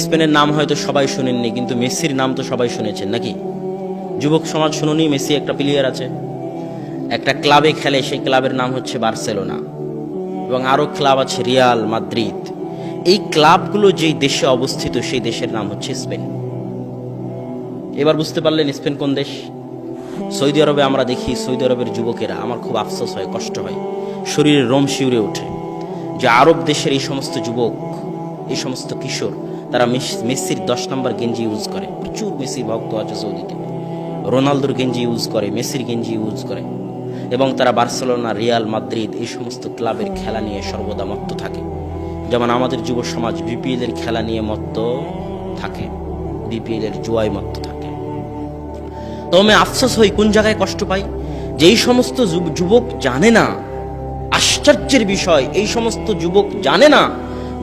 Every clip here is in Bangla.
স্পেনের নাম হয়তো সবাই শুনেননি, কিন্তু মেসির নাম তো সবাই শুনেছেন নাকি? যুবক সমাজ শুনুনি, মেসি একটা প্লেয়ার আছে, একটা ক্লাবে খেলে, সেই ক্লাবের নাম হচ্ছে বার্সেলোনা, এবং আরো ক্লাব আছে রিয়াল মাদ্রিদ। এই ক্লাবগুলো যেই দেশে অবস্থিত সেই দেশের নাম হচ্ছে স্পেন। এবার বুঝতে পারলেন স্পেন কোন দেশ? সৌদি আরবে আমরা দেখি, সৌদি আরবের যুবকেরা, আমার খুব আফসোস হয়, কষ্ট হয়, শরীরে রোম শিউরে ওঠে, যে আরব দেশের এই সমস্ত যুবক, এই সমস্ত কিশোর, তারা মেসির 10 নম্বর গেঞ্জি ইউজ করে। প্রচুর মেসির ভক্ত আছে সৌদিতে, রোনালদোর গেঞ্জি ইউজ করে, মেসির গেঞ্জি ইউজ করে, এবং তারা বার্সেলোনা, রিয়াল মাদ্রিদ এই সমস্ত ক্লাবের খেলা নিয়ে সর্বদা মত্ত থাকে। যেমন আমাদের যুব সমাজ বিপিএল এর খেলা নিয়ে মত্ত থাকে, বিপিএল এর জুয়ায় মত্ত থাকে। তো আমি আফসোস হই, কোন জায়গায় কষ্ট পাই, যে এই সমস্ত যুবক জানে না, আশ্চর্যের বিষয়, এই সমস্ত যুবক জানে না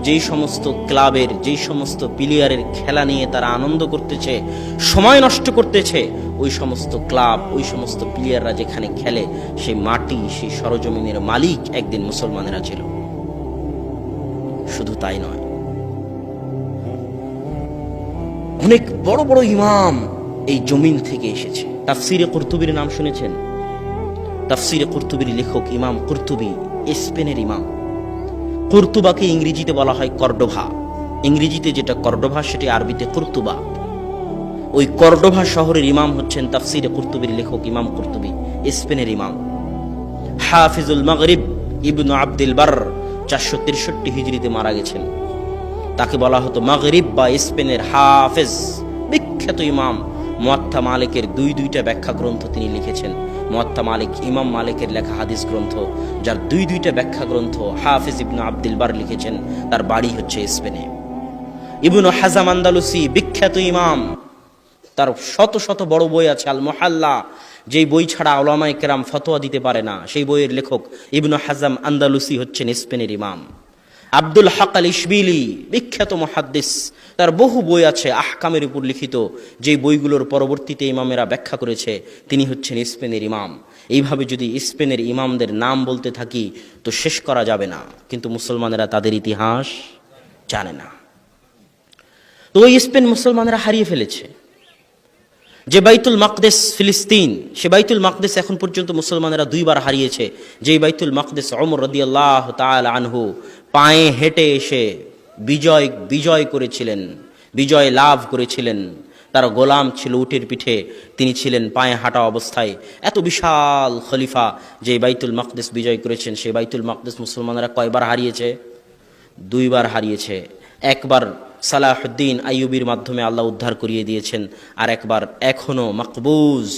যেই সমস্ত ক্লাবের, যেই সমস্ত প্লেয়ারের খেলা নিয়ে তারা আনন্দ করতেছে, সময় নষ্ট করতেছে, ওই সমস্ত ক্লাব, ওই সমস্ত প্লেয়াররা যেখানে খেলে, সেই মাটি, সেই সরজমিনের মালিক একদিন মুসলমানেরা ছিল। শুধু তাই নয়, অনেক বড় বড় ইমাম এই জমিন থেকে এসেছে। তাফসিরে কুরতুবির নাম শুনেছেন? তাফসিরে কুরতুবির লেখক ইমাম কুরতুবি স্পেনের ইমাম। কুরতুবাকে ইংরেজিতে বলা হয় কর্ডোভা। ইংরেজিতে যেটা কর্ডোভা, সেটি আরবিতে কুরতুবা। ওই কর্ডোভা শহরের ইমাম হচ্ছেন তাফসিরে কুরতুবির লেখক ইমাম কুরতুবি, স্পেনের ইমাম। হাফিজুল মাগরিব ইবনু আব্দুল বার 463 হিজরিতে মারা গেছেন। তাকে বলা হতো মাগরিব বা স্পেনের হাফেজ। বিখ্যাত ইমাম। মুয়াত্তা মালিকের দুইটা ব্যাখ্যা গ্রন্থ তিনি লিখেছেন। মুয়াত্তা মালিক, ইমাম মালিকের লেখা হাদিস গ্রন্থ, যার দুইটা ব্যাখ্যা গ্রন্থ হাফেজ ইবনু আব্দুল বার লিখেছেন। তার বাড়ি হচ্ছে স্পেনে। ইবনু হাজাম আন্দালুসি বিখ্যাত ইমাম, তার শত শত বড় বই আছে, আল মুহাল্লা, যেই বই ছাড়া উলামায়ে কেরাম ফতোয়া দিতে পারে না, সেই বইয়ের লেখক ইবনু হাজাম আন্দালুসি হচ্ছেন স্পেনের ইমাম। আব্দুল হক আল ইশবিলি বিখ্যাত মুহাদ্দিস, তার বহু বই আছে আহকামের উপর লিখিত, যেই বইগুলোর পরবর্তীতে ইমামেরা ব্যাখ্যা করেছে। তিনি হচ্ছেন স্পেনের ইমাম। এইভাবে যদি স্পেনের ইমামদের নাম বলতে থাকি তো শেষ করা যাবে না, কিন্তু মুসলমানেরা তাদের ইতিহাস জানে না। তো ওই স্পেন মুসলমানেরা হারিয়ে ফেলেছে। যে বাইতুল মাকদেস ফিলিস্তিন, সে বাইতুল মাকদেস এখন পর্যন্ত মুসলমানেরা 2 বার হারিয়েছে। যেই বাইতুল মাকদেস ওমর রাদিয়াল্লাহু তাআলা আনহু পায়ে হেঁটে এসে বিজয় করেছিলেন, বিজয় লাভ করেছিলেন। তার গোলাম ছিল উটের পিঠে, তিনি ছিলেন পায়ে হাঁটা অবস্থায়। এত বিশাল খলিফা যে বাইতুল মাকদেস বিজয় করেছেন, সেই বাইতুল মাকদেস মুসলমানেরা কয়বার হারিয়েছে? 2 বার হারিয়েছে। একবার সালাহুদ্দিন আইয়ুবীর মাধ্যমে আল্লাহ উদ্ধার করিয়ে দিয়েছেন, আর একবার এখনো মাকবুজ,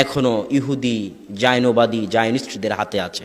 এখনো ইহুদি জায়নবাদী জায়নিস্টদের হাতে আছে।